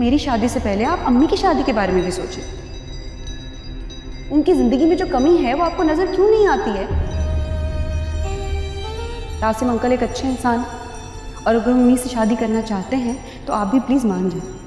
मेरी शादी से पहले आप अम्मी की शादी के बारे में भी सोचें। उनकी जिंदगी में जो कमी है वो आपको नजर क्यों नहीं आती है? आसिम अंकल एक अच्छे इंसान, और अगर अम्मी से शादी करना चाहते हैं तो आप भी प्लीज मान जाएं।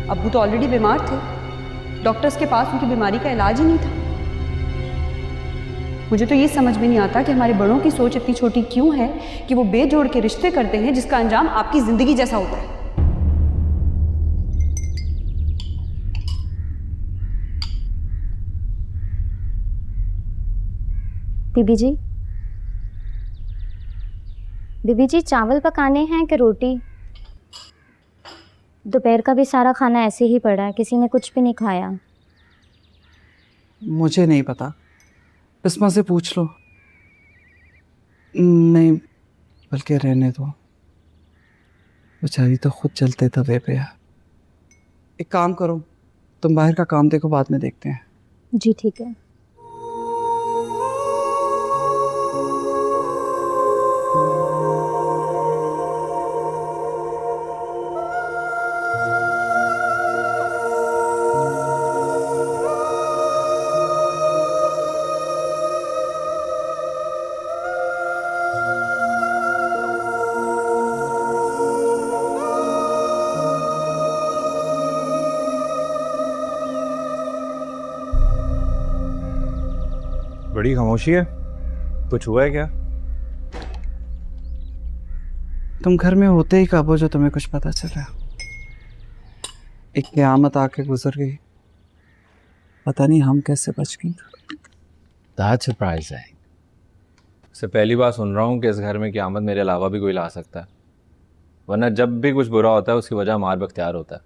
अब्बू तो ऑलरेडी बीमार थे, डॉक्टर्स के पास उनकी बीमारी का इलाज ही नहीं था। मुझे तो ये समझ में नहीं आता कि हमारे बड़ों की सोच इतनी छोटी क्यों है कि वो बेजोड़ के रिश्ते करते हैं जिसका अंजाम आपकी जिंदगी जैसा होता है। बीबी जी चावल पकाने हैं कि रोटी? दोपहर का भी सारा खाना ऐसे ही पड़ा है, किसी ने कुछ भी नहीं खाया। मुझे नहीं पता, बिस्मा से पूछ लो। नहीं, बल्कि रहने दो, बेचारी तो खुद चलते तवे पे है। एक काम करो, तुम बाहर का काम देखो, बाद में देखते हैं। जी ठीक है। बड़ी खामोशी है, कुछ हुआ है क्या? तुम घर में होते ही कब हो जो तुम्हें कुछ पता चला? एक क़यामत आके गुजर गई, पता नहीं हम कैसे बच गए। That's surprising. इससे पहली बार सुन रहा हूँ कि इस घर में क़यामत मेरे अलावा भी कोई ला सकता है, वरना जब भी कुछ बुरा होता है उसकी वजह मार बख्तियार होता है।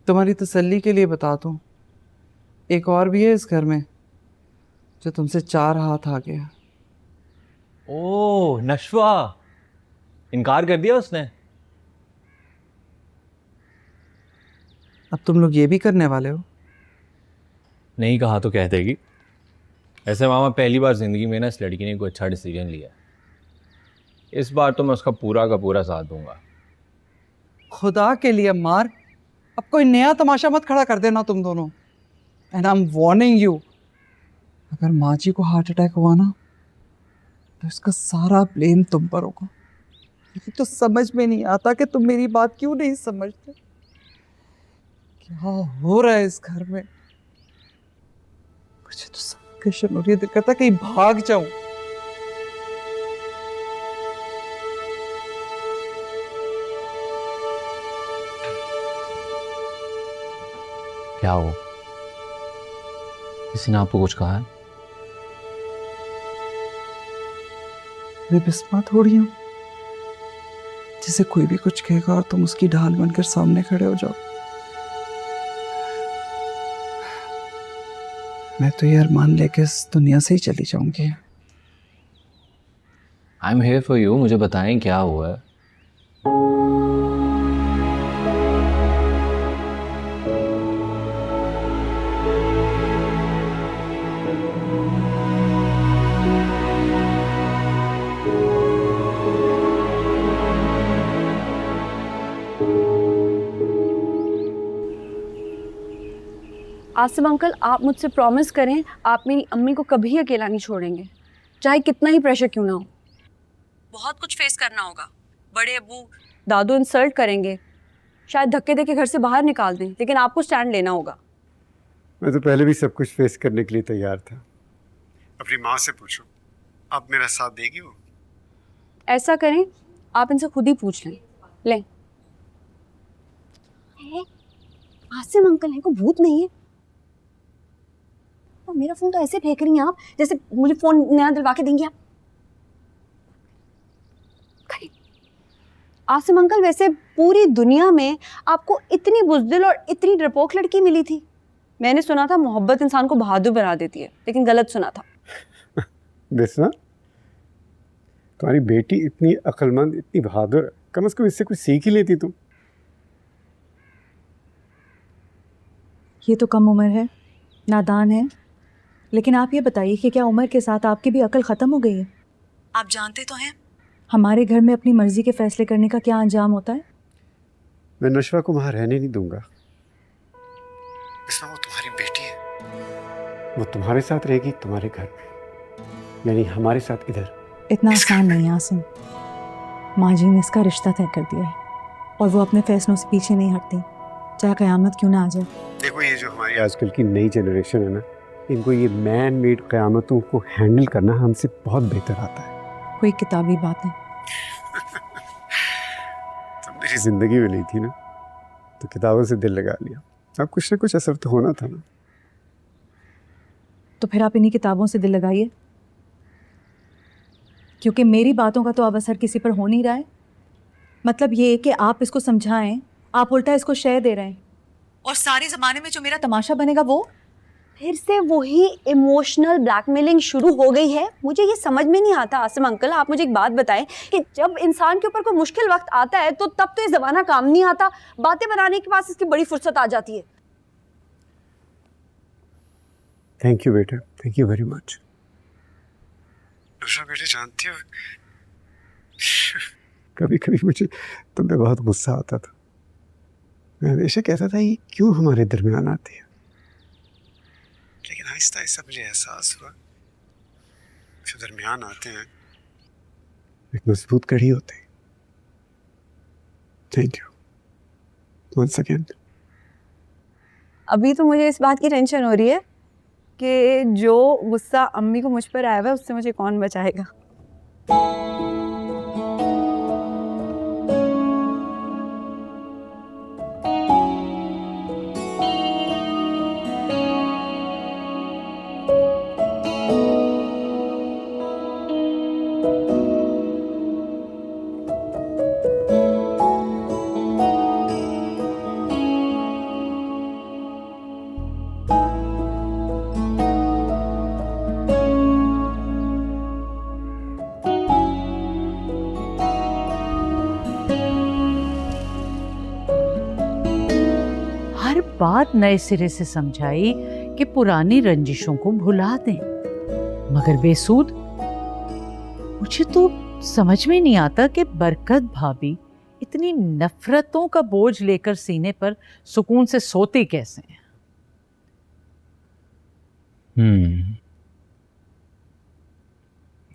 तुम्हारी तसल्ली के लिए बता दूं, एक और भी है इस घर में जो तुमसे 4 हाथ आगे है। ओह नशवा, इनकार कर दिया उसने? अब तुम लोग ये भी करने वाले हो? नहीं कहा तो कह देगी। ऐसे मामा पहली बार जिंदगी में ना इस लड़की ने कोई अच्छा डिसीजन लिया, इस बार तो मैं उसका पूरा का पूरा साथ दूंगा। खुदा के लिए मार, अब कोई नया तमाशा मत खड़ा कर देना तुम दोनों। And I am warning you, अगर माँ जी को हार्ट अटैक हुआ ना तो इसका सारा ब्लेम तुम पर होगा। ये तो समझ में नहीं आता कि तुम मेरी बात क्यों नहीं समझते। क्या हो रहा है इस घर में? मुझे तो सफोकेशन हो रही है, दिल करता है कहीं भाग जाऊं। क्या हो, किसी ने आपको कुछ कहा है? मैं बिस्मा थोड़ी हूं जिसे कोई भी कुछ कहेगा और तुम उसकी ढाल बनकर सामने खड़े हो जाओ। मैं तो ये अरमान लेके इस दुनिया से ही चली जाऊंगी। I am here for you, मुझे बताएं क्या हुआ है। आसिम अंकल, आप मुझसे प्रॉमिस करें आप मेरी अम्मी को कभी अकेला नहीं छोड़ेंगे, चाहे कितना ही प्रेशर क्यों ना हो। बहुत कुछ फेस करना होगा, बड़े अब्बू दादू इंसल्ट करेंगे, शायद धक्के देके घर से बाहर निकाल दें, लेकिन आपको स्टैंड लेना होगा। मैं तो पहले भी सब कुछ फेस करने के लिए तैयार था। अपनी माँ से पूछो, अब मेरा साथ देगी वो? ऐसा करें, आप इनसे खुद ही पूछ लें। लें, आसिम अंकल है, को भूत नहीं है। और मेरा फोन तो ऐसे फेंक रही हैं आप जैसे मुझे फोन नया दिलवा के देंगी आप। आसिम अंकल, वैसे पूरी दुनिया में आपको इतनी बुज़दिल और इतनी डरपोक लड़की मिली थी? मैंने सुना था मोहब्बत इंसान को बहादुर बना देती है, लेकिन गलत सुना था। बिस्मा, तुम्हारी बेटी इतनी अक्लमंद, इतनी बहादुर है, कम से कम इससे कुछ सीख ही लेती तुम। ये तो कम उम्र है, नादान है, लेकिन आप ये बताइए कि क्या उम्र के साथ आपकी भी अकल ख़त्म हो गई है? आप जानते तो हैं हमारे घर में अपनी मर्जी के फैसले करने का क्या अंजाम होता है। मैं नशवा को वहाँ रहने नहीं दूंगा। बिस्मा, वो तुम्हारी बेटी है, वो तुम्हारे साथ रहेगी तुम्हारे घर में, यानी हमारे साथ इधर। इतना आसान नहीं है आसिम। माँ जी ने इसका रिश्ता तय कर दिया है और वो अपने फैसलों से पीछे नहीं हटती, चाहे क़यामत क्यों ना आ जाए। देखो, ये जो हमारी आजकल की नई जनरेशन है ना, इनको ये मैन मेड क़यामतों को हैंडल करना हमसे बहुत बेहतर आता है। कोई किताबी बात है। तुम मेरी ज़िंदगी में नहीं थी ना, तो किताबों से दिल लगा लिया। अब कुछ ना कुछ असर तो होना था ना। तो फिर आप इन्हीं किताबों से दिल लगाइए, क्योंकि मेरी बातों का तो अब असर किसी पर हो नहीं रहा है। मतलब ये कि आप इसको समझाएं, आप उल्टा इसको शय दे रहे हैं, और सारे ज़माने में जो मेरा तमाशा बनेगा वो फिर से वही इमोशनल ब्लैकमेलिंग शुरू हो गई है। मुझे ये समझ में नहीं आता आसिम अंकल, आप मुझे एक बात बताएं कि जब इंसान के ऊपर कोई मुश्किल वक्त आता है तो तब तो ये ज़माना काम नहीं आता, बातें बनाने के पास इसकी बड़ी फुर्सत आ जाती है। थैंक यू बेटा, थैंक यू वेरी मच। नशा बेटे, जानती हो कभी कभी मुझे तुम पे बहुत गुस्सा आता था। मैं हमेशा कहता था ये क्यों हमारे दरमियान आती है, लेकिन आहिस्ता आहिस्ता मुझे एहसास हुआ जो दरमियान आते हैं एक मजबूत कड़ी होते हैं। Thank you once again. अभी तो मुझे इस बात की टेंशन हो रही है कि जो गुस्सा अम्मी को मुझ पर आया हुआ है उससे मुझे कौन बचाएगा। हर बात नए सिरे से समझाई कि पुरानी रंजिशों को भुला दें, मगर बेसूद। मुझे तो समझ में नहीं आता कि बरकत भाभी इतनी नफरतों का बोझ लेकर सीने पर सुकून से सोती कैसे हैं।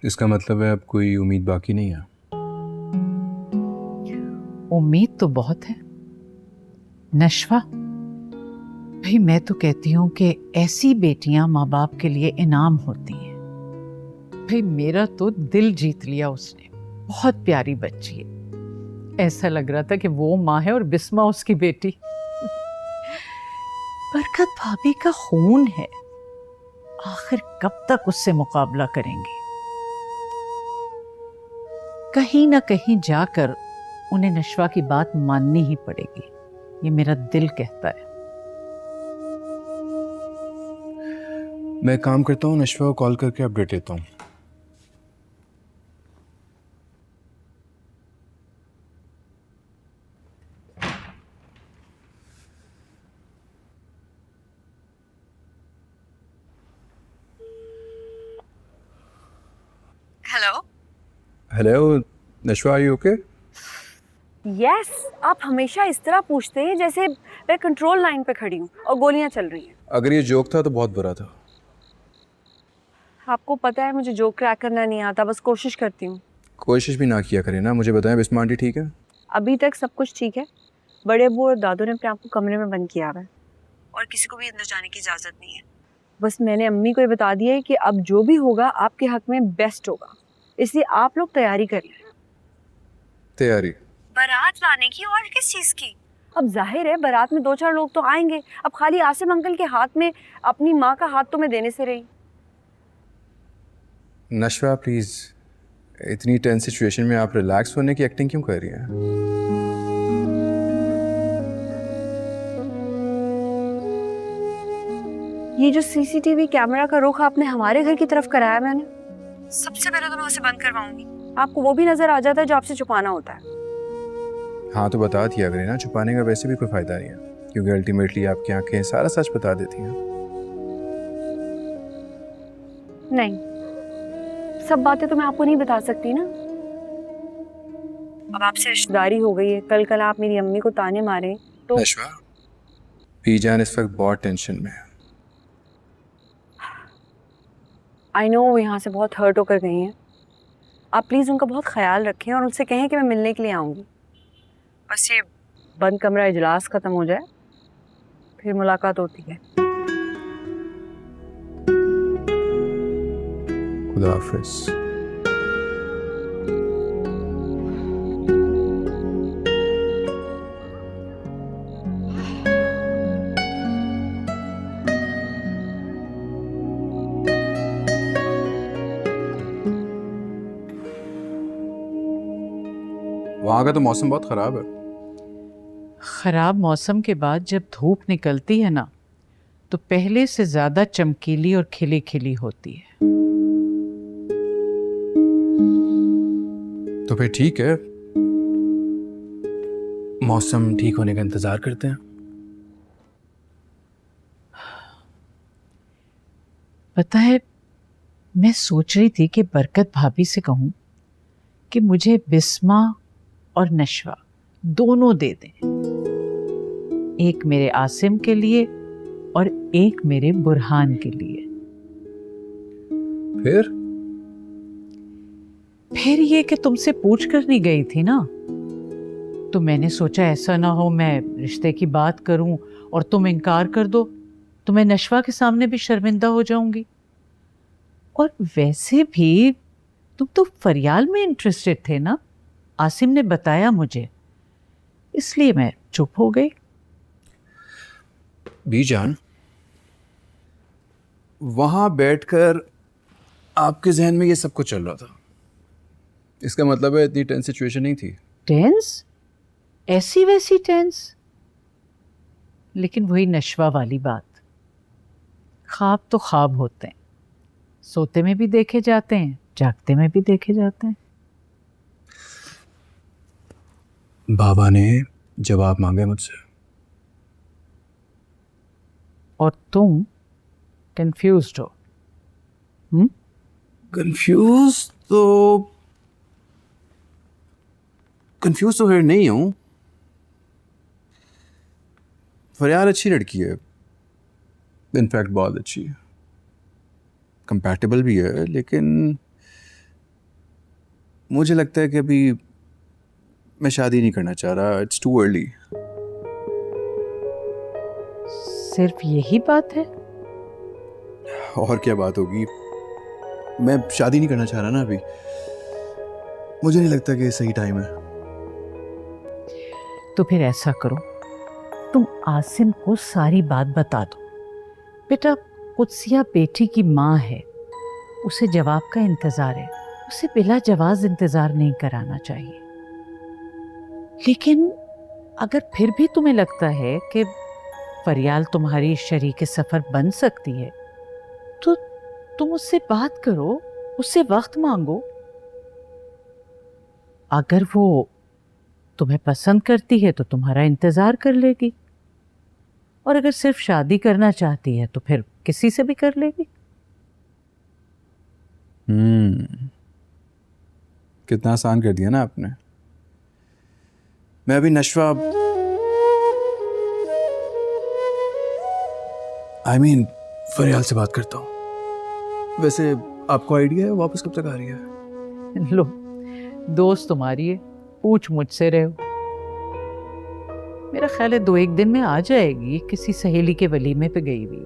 इसका मतलब है अब कोई उम्मीद बाकी नहीं है? उम्मीद तो बहुत है नशवा। भाई मैं तो कहती हूँ कि ऐसी बेटियां माँ बाप के लिए इनाम होती हैं। भाई मेरा तो दिल जीत लिया उसने, बहुत प्यारी बच्ची है। ऐसा लग रहा था कि वो माँ है और बिस्मा उसकी बेटी। बरकत भाभी का खून है, आखिर कब तक उससे मुकाबला करेंगे। कहीं ना कहीं जाकर उन्हें नशवा की बात माननी ही पड़ेगी, ये मेरा दिल कहता है। मैं काम करता हूँ, नशवा को कॉल करके अपडेट लेता हूँ। Hello. Hello Nashwa, are you okay? Yes, आप हमेशा इस तरह पूछते हैं जैसे मैं कंट्रोल लाइन पे खड़ी हूँ और गोलियां चल रही हैं। अगर ये जोक था तो बहुत बुरा था। आपको पता है मुझे जोक क्रैक करना नहीं आता, बस कोशिश करती हूँ। कोशिश भी ना किया करें ना। मुझे बताएं, बिस्मा आंटी ठीक है? अभी तक सब कुछ ठीक है। बड़े अब्बू और दादू ने अपने आप को कमरे में बंद किया हुआ है और किसी को भी अंदर जाने की इजाज़त नहीं है। बस मैंने अम्मी को ये बता दिया है कि अब जो भी होगा आपके हक में बेस्ट होगा, इसलिए आप लोग तैयारी कर लें। तैयारी? बारात लाने की और किस चीज़ की? अब जाहिर है बारात में 2-4 लोग तो आएंगे। अब खाली आसिम अंकल के हाथ में अपनी माँ का हाथ तो मैं देने से रही। नशवा प्लीज, इतनी टेंस सिचुएशन में आप रिलैक्स होने की एक्टिंग क्यों कर रही हैं? ये जो सीसीटीवी कैमरा का रुख आपने हमारे घर की तरफ कराया मैंने, सबसे पहले तो मैं उसे बंद करवाऊंगी। आपको वो भी नजर आ जाता है जो आपसे छुपाना होता है। हाँ तो बता दिया करें ना, छुपाने का वैसे भी कोई फ़ायदा नहीं है, क्योंकि अल्टीमेटली आपकी आंखें सारा सच बता देती हैं। नहीं, सब बातें तो मैं आपको नहीं बता सकती ना। अब आपसे रिश्तेदारी हो गई है, कल आप मेरी अम्मी को ताने मारे तो। नशवा, बीजान इस वक्त बहुत टेंशन में है। आई नो वो यहाँ से बहुत हर्ट होकर गई हैं। आप प्लीज़ उनका बहुत ख्याल रखें और उनसे कहें कि मैं मिलने के लिए आऊँगी। बस ये बंद कमरा इजलास ख़त्म हो जाए, फिर मुलाकात होती है। खुदा हाफिज़। वहाँ का तो मौसम बहुत ख़राब है। खराब मौसम के बाद जब धूप निकलती है ना, तो पहले से ज़्यादा चमकीली और खिली खिली होती है। तो फिर ठीक है, मौसम ठीक होने का इंतज़ार करते हैं। पता है, मैं सोच रही थी कि बरकत भाभी से कहूँ कि मुझे बिस्मा और नशवा दोनों दे दें, एक मेरे आसिम के लिए और एक मेरे बुरहान के लिए। फिर ये कि तुमसे पूछ कर नहीं गई थी ना, तो मैंने सोचा ऐसा ना हो मैं रिश्ते की बात करूं और तुम इनकार कर दो, तो मैं नशवा के सामने भी शर्मिंदा हो जाऊंगी। और वैसे भी तुम तो फरियाल में इंटरेस्टेड थे ना, आसिम ने बताया मुझे, इसलिए मैं चुप हो गई। बीजान, वहां बैठकर आपके जहन में ये सब कुछ चल रहा था, इसका मतलब है इतनी टेंस सिचुएशन नहीं थी। टेंस? ऐसी वैसी टेंस? लेकिन वही नशवा वाली बात, ख्वाब तो ख्वाब होते हैं, सोते में भी देखे जाते हैं, जागते में भी देखे जाते हैं। बाबा ने जवाब मांगे मुझसे, और तुम कंफ्यूज्ड हो। कंफ्यूज तो फिर नहीं हूं। फरियाल अच्छी लड़की है, इनफैक्ट बहुत अच्छी है, कंपैटिबल भी है, लेकिन मुझे लगता है कि अभी मैं शादी नहीं करना चाह रहा। It's too early. सिर्फ यही बात है? और क्या बात होगी, मैं शादी नहीं करना चाह रहा ना अभी, मुझे नहीं लगता कि सही टाइम है। तो फिर ऐसा करो, तुम आसिम को सारी बात बता दो। बेटा, कुदसिया बेटी की माँ है, उसे जवाब का इंतज़ार है, उसे बिला जवाज इंतज़ार नहीं कराना चाहिए। लेकिन अगर फिर भी तुम्हें लगता है कि फरियाल तुम्हारी शरीके सफ़र बन सकती है, तो तुम उससे बात करो, उससे वक्त मांगो। अगर वो तुम्हें पसंद करती है तो तुम्हारा इंतज़ार कर लेगी, और अगर सिर्फ शादी करना चाहती है तो फिर किसी से भी कर लेगी। कितना आसान कर दिया ना आपने। मैं अभी नशवा फरियाल से बात करता हूँ। वैसे आपको आइडिया है वापस कब तक आ रही है? लो, दोस्त तुम्हारी है, पूछ मुझसे रहे हो। मेरा ख्याल है 2-1 दिन में आ जाएगी, किसी सहेली के वलीमे पे गई हुई है।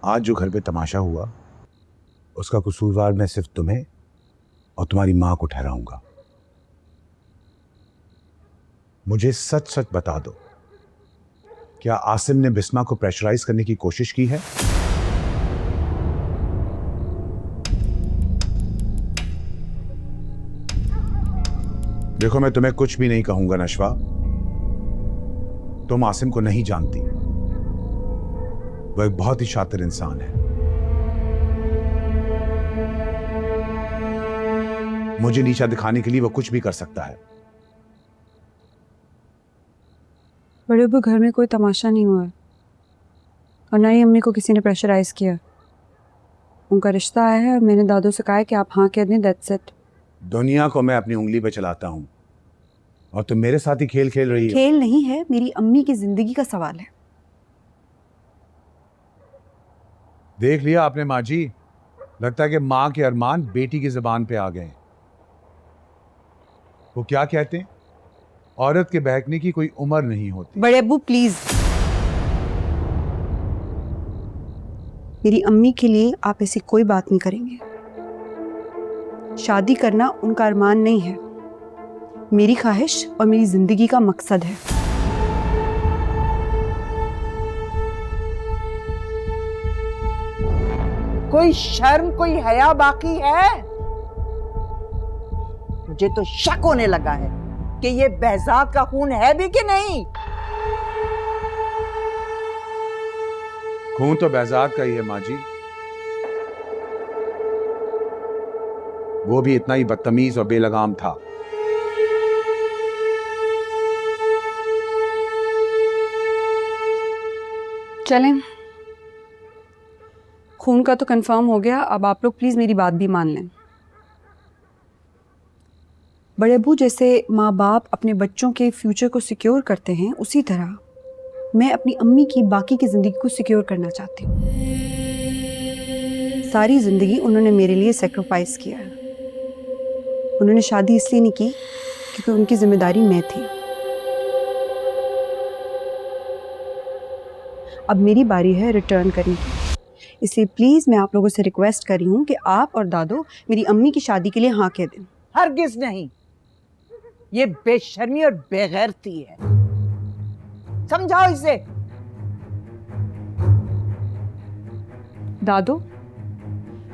आज जो घर पे तमाशा हुआ उसका कसूरवार मैं सिर्फ तुम्हें और तुम्हारी मां को ठहराऊंगा। मुझे सच सच बता दो, क्या आसिम ने बिस्मा को प्रेशराइज करने की कोशिश की है? देखो, मैं तुम्हें कुछ भी नहीं कहूंगा नशवा। तुम आसिम को नहीं जानती। वह एक बहुत ही शातिर इंसान है। मुझे नीचा दिखाने के लिए वो कुछ भी कर सकता है। बड़े अब्बू, घर में कोई तमाशा नहीं हुआ है और ना ही अम्मी को किसी ने प्रेशराइज किया। उनका रिश्ता आया है और मैंने दादू से कहा है कि आप हाँ कह दें, दैट्स इट। दुनिया को मैं अपनी उंगली पे चलाता हूं और तुम मेरे साथ ही खेल खेल रही हो। खेल नहीं है, मेरी अम्मी की जिंदगी का सवाल है। देख लिया आपने माँ जी, लगता है कि माँ के अरमान बेटी की जुबान पे आ गए। वो क्या कहते हैं, औरत के बहकने की कोई उम्र नहीं होती। बड़े अब्बू प्लीज, मेरी अम्मी के लिए आप ऐसी कोई बात नहीं करेंगे। शादी करना उनका अरमान नहीं है, मेरी ख्वाहिश और मेरी जिंदगी का मकसद है। कोई शर्म, कोई हया बाकी है? मुझे तो शक होने लगा है कि ये बहजाद का खून है भी कि नहीं। खून तो बहजाद का ही है माँ जी। वो भी इतना ही बदतमीज और बेलगाम था। चलें, खून का तो कंफर्म हो गया। अब आप लोग प्लीज मेरी बात भी मान लें। बड़े अब्बू, जैसे माँ बाप अपने बच्चों के फ्यूचर को सिक्योर करते हैं, उसी तरह मैं अपनी अम्मी की बाकी की ज़िंदगी को सिक्योर करना चाहती हूँ। सारी ज़िंदगी उन्होंने मेरे लिए सेक्रीफाइस किया है। उन्होंने शादी इसलिए नहीं की क्योंकि उनकी जिम्मेदारी मैं थी। अब मेरी बारी है रिटर्न करने की, इसलिए प्लीज़ मैं आप लोगों से रिक्वेस्ट कर रही हूँ कि आप और दादो मेरी अम्मी की शादी के लिए हाँ कह दें। हरगिज नहीं, ये बेशर्मी और बेगैरती है। समझाओ इसे। दादो,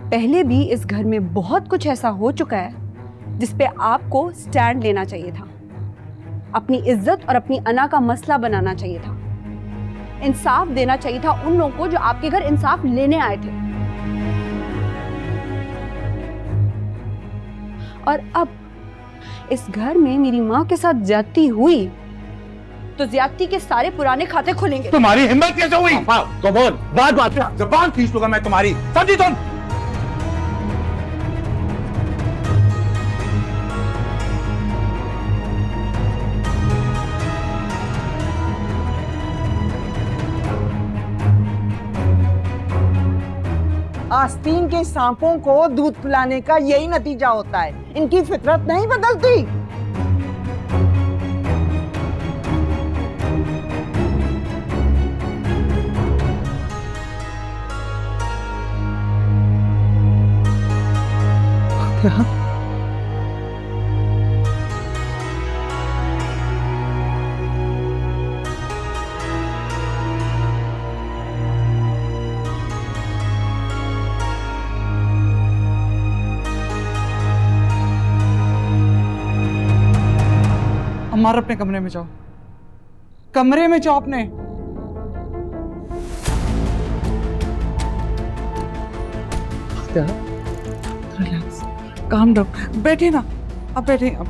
पहले भी इस घर में बहुत कुछ ऐसा हो चुका है जिस पे आपको स्टैंड लेना चाहिए था। अपनी इज्जत और अपनी अना का मसला बनाना चाहिए था। इंसाफ देना चाहिए था उन लोगों को जो आपके घर इंसाफ लेने आए थे। और अब इस घर में मेरी माँ के साथ ज्यादती हुई तो ज्यादती के सारे पुराने खाते खुलेंगे। तुम्हारी हिम्मत कैसे हुई? तो बोल, बात बात पे जबान खींच लूंगा मैं तुम्हारी, समझी तुम? आस्तीन के सांपों को दूध पिलाने का यही नतीजा होता है। इनकी फितरत नहीं बदलती। अम्मार, अपने कमरे में जाओ। कमरे में जाओ अपने। Relax, calm down. बैठे ना, अब बैठे। अब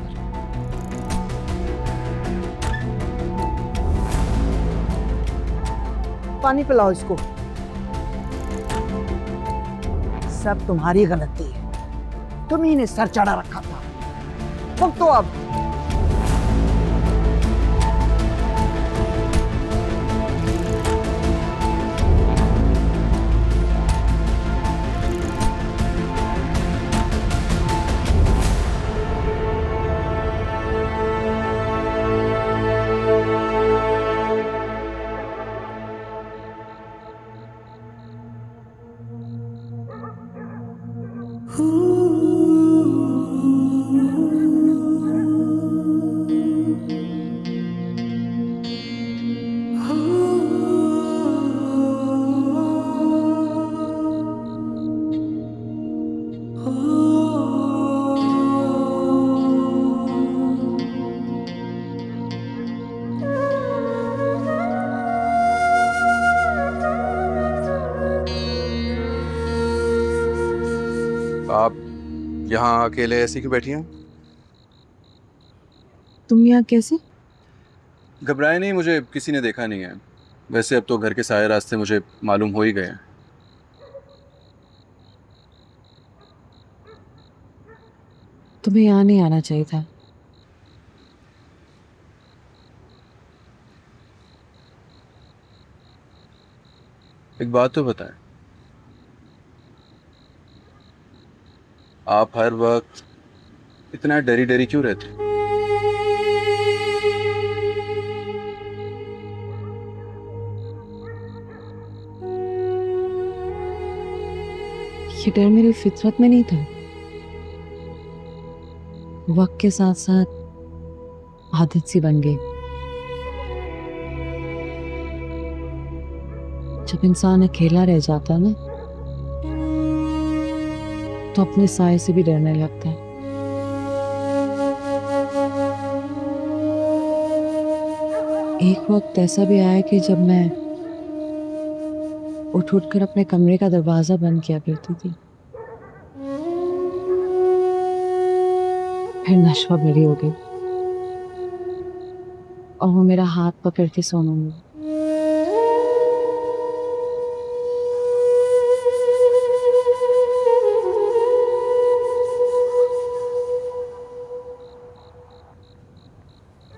पानी पिलाओ इसको। सब तुम्हारी गलती है, तुम ही ने सर चढ़ा रखा था। भुगतो अब। Ooh. आप यहाँ अकेले ऐसी क्यों बैठी हैं? तुम यहाँ कैसे? घबराए नहीं, मुझे किसी ने देखा नहीं है। वैसे अब तो घर के सारे रास्ते मुझे मालूम हो ही गए हैं। तुम्हें यहाँ नहीं आना चाहिए था। एक बात तो बताएं, आप हर वक्त इतना डरी डरी क्यों रहते हैं? ये डर मेरी फितरत में नहीं था। वक्त के साथ साथ आदत सी बन गई। जब इंसान अकेला रह जाता है ना, तो अपने साए से भी डरने लगता है। एक वक्त ऐसा भी आया कि जब मैं उठ कर अपने कमरे का दरवाजा बंद किया करती थी, फिर नशवा बड़ी हो गई और वो मेरा हाथ पकड़ के सोने लगी।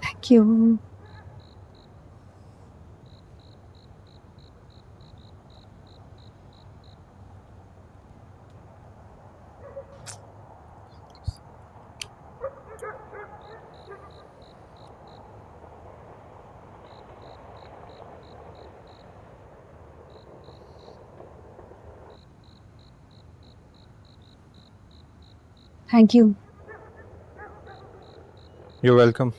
Thank you. Thank you. You welcome.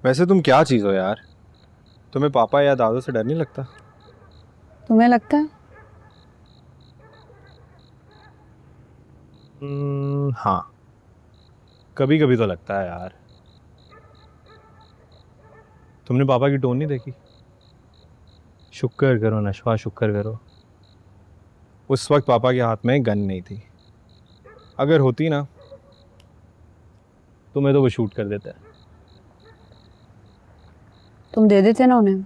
वैसे तुम क्या चीज़ हो यार, तुम्हें पापा या दादू से डर नहीं लगता? तुम्हें लगता है? हाँ, कभी कभी तो लगता है यार। तुमने पापा की टोन नहीं देखी? शुक्र करो नशवा, शुक्र करो उस वक्त पापा के हाथ में गन नहीं थी। अगर होती ना, तुम्हें तो वो शूट कर देता है। तुम दे देते ना उन्हें।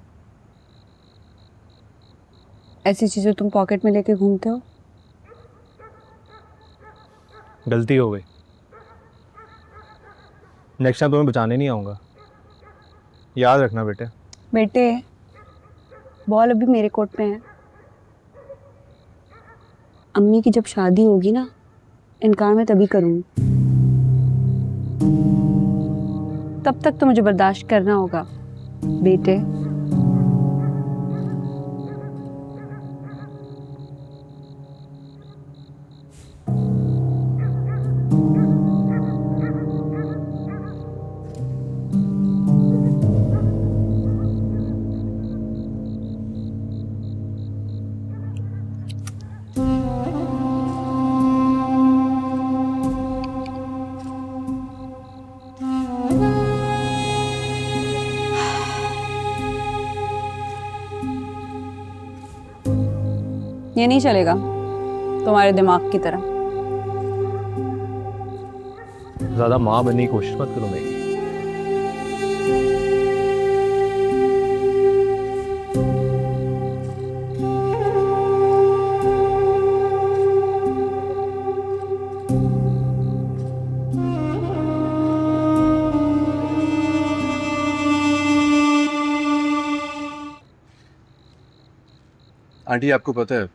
ऐसी चीजें तुम पॉकेट में लेके घूमते हो। गलती हो गई, नेक्स्ट टाइम तुम्हें बचाने नहीं आऊँगा, याद रखना बेटे। बेटे, बॉल अभी मेरे कोर्ट में है। अम्मी की जब शादी होगी ना, इनकार मैं तभी करूँगी। तब तक तो मुझे बर्दाश्त करना होगा बेटे। ये नहीं चलेगा तुम्हारे दिमाग की तरह। ज़्यादा माँ बनने की कोशिश मत करो मेरी। आंटी, आपको पता है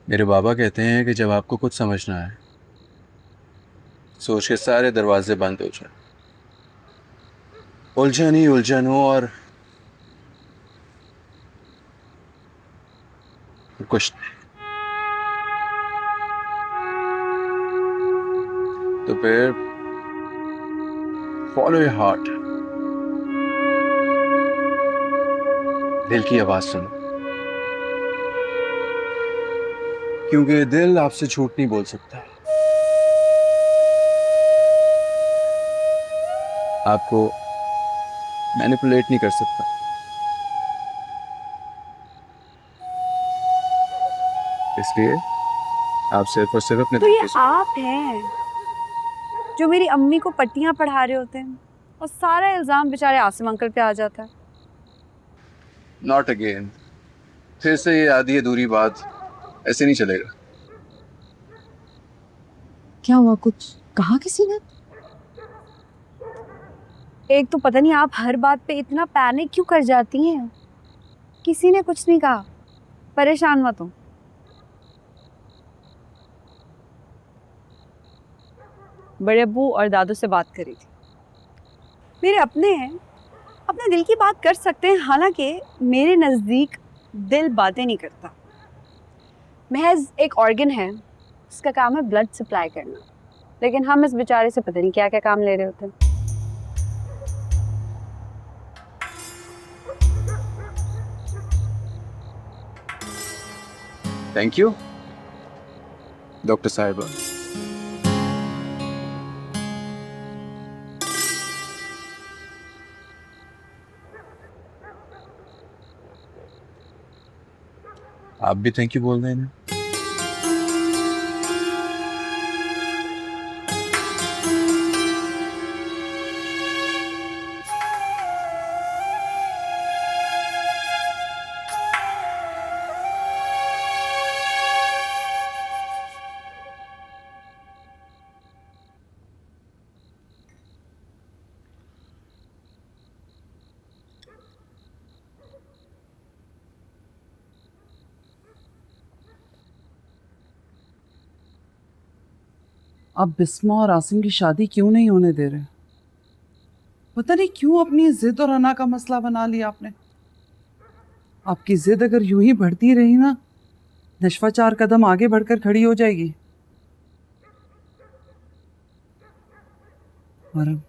मेरे बाबा कहते हैं कि जब आपको कुछ समझना है, सोच के सारे दरवाजे बंद हो जाए, उलझन ही उलझन हो और कुछ नहीं, तो फिर फॉलो योर हार्ट, दिल की आवाज सुनो, क्योंकि दिल आपसे झूठ नहीं बोल सकता। आपको मैनिपुलेट नहीं कर सकता। इसलिए आप सिर्फ और सिर्फ अपने तो ये तरीके से- आप हैं जो मेरी अम्मी को पट्टियां पढ़ा रहे होते हैं और सारा इल्जाम बेचारे आसिम अंकल पे आ जाता है। Not again. फिर से ये आधी अधूरी बात, ऐसे नहीं चलेगा। क्या हुआ, कुछ कहा किसी ने? एक तो पता नहीं आप हर बात पे इतना पैनिक क्यों कर जाती हैं। किसी ने कुछ नहीं कहा, परेशान मत हो। बड़े अब्बू और दादू से बात करी थी, मेरे अपने हैं, अपने दिल की बात कर सकते हैं। हालांकि मेरे नज़दीक दिल बातें नहीं करता, महज एक ऑर्गन है, उसका काम है ब्लड सप्लाई करना। लेकिन हम इस बेचारे से पता नहीं क्या क्या काम ले रहे होते हैं। थैंक यू डॉक्टर साहिबा। आप भी थैंक यू बोल रहे हैं ना? आप बिस्मा और आसिम की शादी क्यों नहीं होने दे रहे? पता नहीं क्यों अपनी जिद और अना का मसला बना लिया आपने। आपकी जिद अगर यूं ही बढ़ती रही ना, नशवा 4 कदम आगे बढ़कर खड़ी हो जाएगी। और अब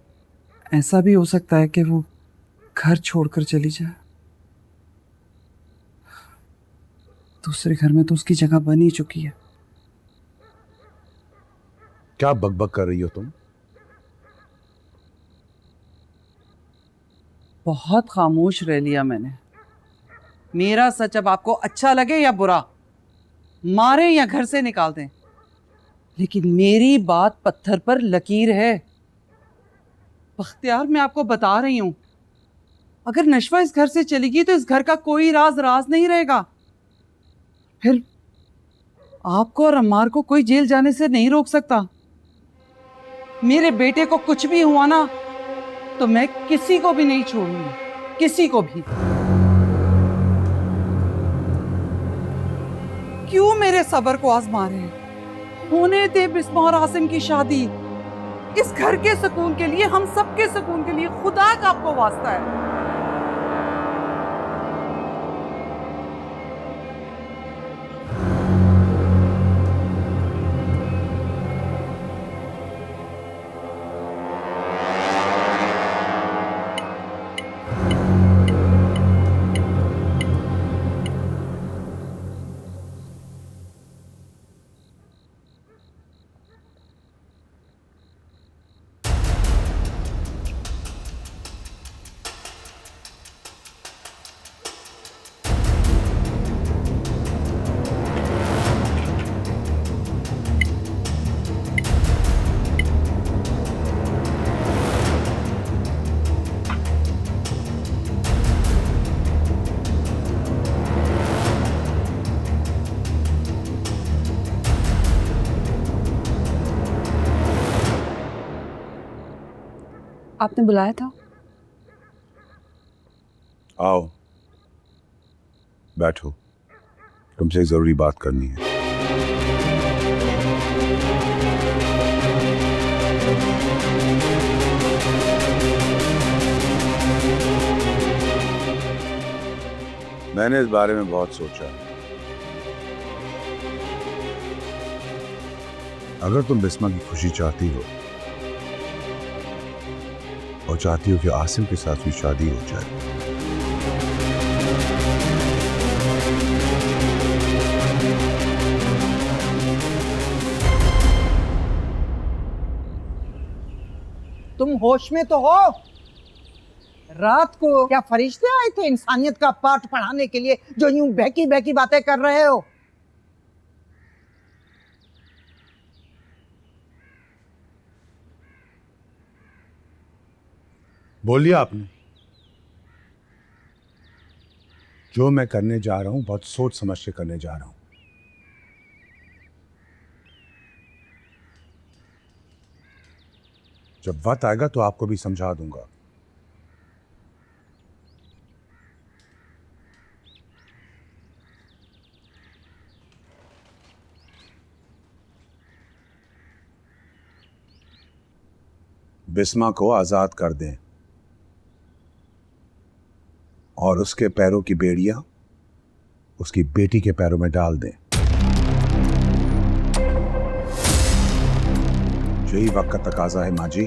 ऐसा भी हो सकता है कि वो घर छोड़कर चली जाए। दूसरे घर में तो उसकी जगह बन ही चुकी है। क्या बकबक कर रही हो तुम? बहुत खामोश रह लिया मैंने। मेरा सच अब आपको अच्छा लगे या बुरा, मारे या घर से निकाल दें, लेकिन मेरी बात पत्थर पर लकीर है। बख्तियार, मैं आपको बता रही हूं, अगर नशवा इस घर से चली गई तो इस घर का कोई राज नहीं रहेगा। फिर आपको और अम्मार को कोई जेल जाने से नहीं रोक सकता। मेरे बेटे को कुछ भी हुआ ना तो मैं किसी को भी नहीं छोड़ूंगी, किसी को भी। क्यों मेरे सब्र को आजमा रहे हैं? होने दे बिस्मा और आसिम की शादी। इस घर के सुकून के लिए, हम सबके सुकून के लिए, खुदा का आपको वास्ता है। आपने बुलाया था? आओ बैठो, तुमसे एक जरूरी बात करनी है। मैंने इस बारे में बहुत सोचा। अगर तुम बिस्मा की खुशी चाहती हो और चाहती हो कि आसिम के साथ भी शादी हो जाए, तुम होश में तो हो? रात को क्या फरिश्ते आए थे इंसानियत का पाठ पढ़ाने के लिए जो यूं बहकी बहकी बातें कर रहे हो? बोल लिया आपने। जो मैं करने जा रहा हूं बहुत सोच समझ के करने जा रहा हूं। जब वक्त आएगा तो आपको भी समझा दूंगा। बिस्मा को आजाद कर दें और उसके पैरों की बेड़ियां उसकी बेटी के पैरों में डाल दें। यही वक्त का तकाजा है माँ जी।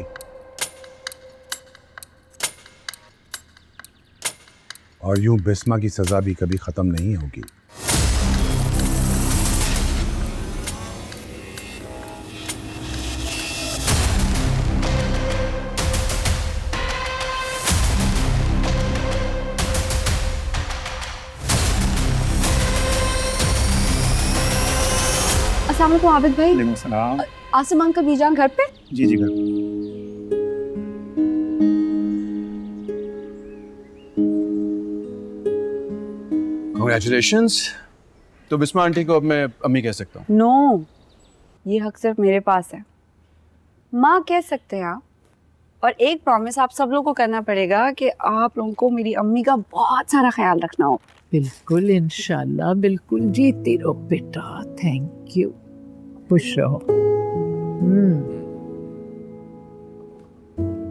और यूं बिस्मा की सजा भी कभी खत्म नहीं होगी। अस्सलाम वालेकुम आबिद भाई। आसिम अंकल बीजान घर पे? जी जी घर। Congratulations। तो बिस्मा आंटी को अब मैं अम्मी कह सकता हूँ? नो, ये हक सिर्फ मेरे पास है। माँ कह सकते हैं आप। और एक प्रॉमिस आप सब लोगों को करना पड़ेगा कि आप लोगों को मेरी अम्मी का बहुत सारा ख्याल रखना हो। बिल्कुल इंशाल्लाह, बिल्कुल जीती रहो बेटा। थैंक यू, खुश रहो।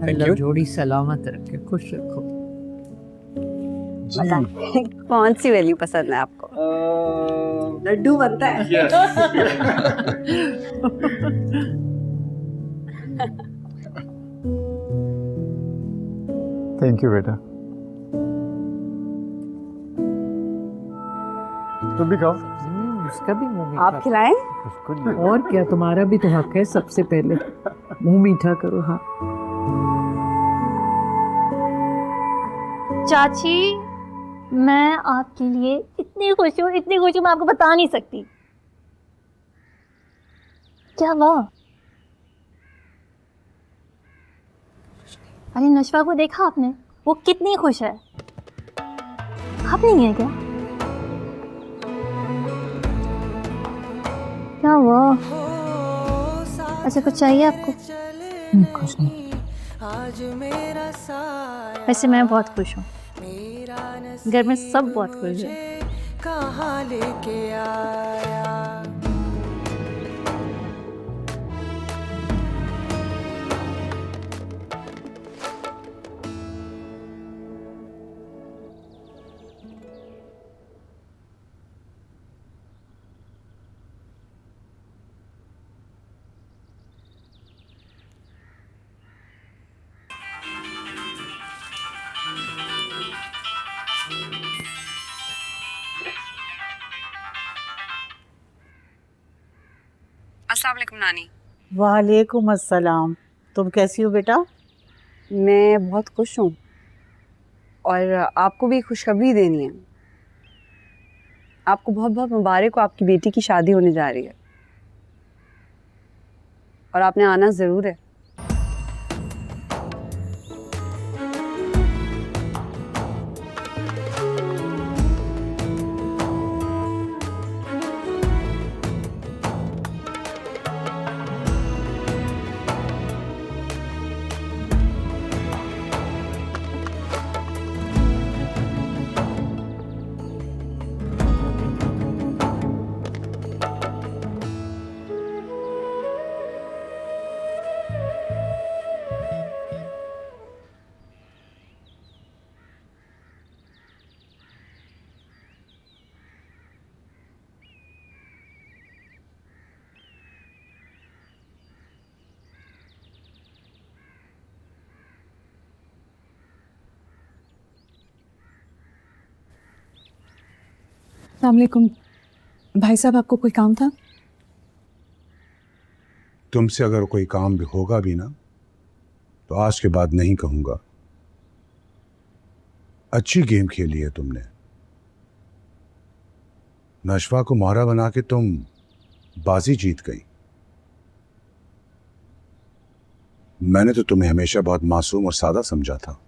अल्लाह जोड़ी सलामत रखे, खुश रखो। कौन सी वैल्यू पसंद है आपको? लड्डू बनता है। थैंक यू बेटा। तुम भी खाओ। उसका भी मुंह मीठा। आप खिलाएं? और क्या, तुम्हारा भी तो हक है। सबसे पहले मुंह मीठा करो। हाँ चाची, मैं आपके लिए इतनी खुश हूँ, इतनी खुश हूँ, मैं आपको बता नहीं सकती। क्या हुआ? अरे नशवा को देखा आपने? वो कितनी खुश है। आप नहीं है क्या? क्या हुआ? अच्छा कुछ चाहिए आपको? कुछ नहीं। वैसे मैं बहुत खुश हूँ, घर में सब बहुत खुश है। कहाँ लेके आया। अस्सलाम वालेकुम नानी। वालेकुम अस्सलाम। तुम कैसी हो बेटा? मैं बहुत खुश हूँ और आपको भी खुशखबरी देनी है। आपको बहुत बहुत मुबारक हो, आपकी बेटी की शादी होने जा रही है और आपने आना ज़रूर है। अस्सलाम वालेकुम भाई साहब, आपको कोई काम था? तुमसे अगर कोई काम भी होगा भी ना तो आज के बाद नहीं कहूंगा। अच्छी गेम खेली है तुमने। नशवा को मोहरा बना के तुम बाजी जीत गई। मैंने तो तुम्हें हमेशा बहुत मासूम और सादा समझा था।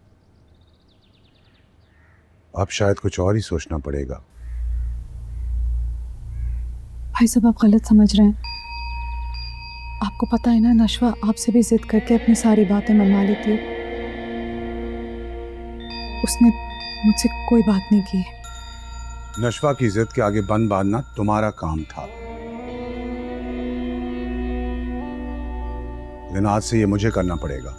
अब शायद कुछ और ही सोचना पड़ेगा। भाई साहब, आप गलत समझ रहे हैं। आपको पता है ना, नशवा आपसे भी जिद करके अपनी सारी बातें मनवा लेती है। उसने मुझसे कोई बात नहीं की है। नशवा की जिद के आगे बंद बांधना तुम्हारा काम था, लेकिन आज से ये मुझे करना पड़ेगा।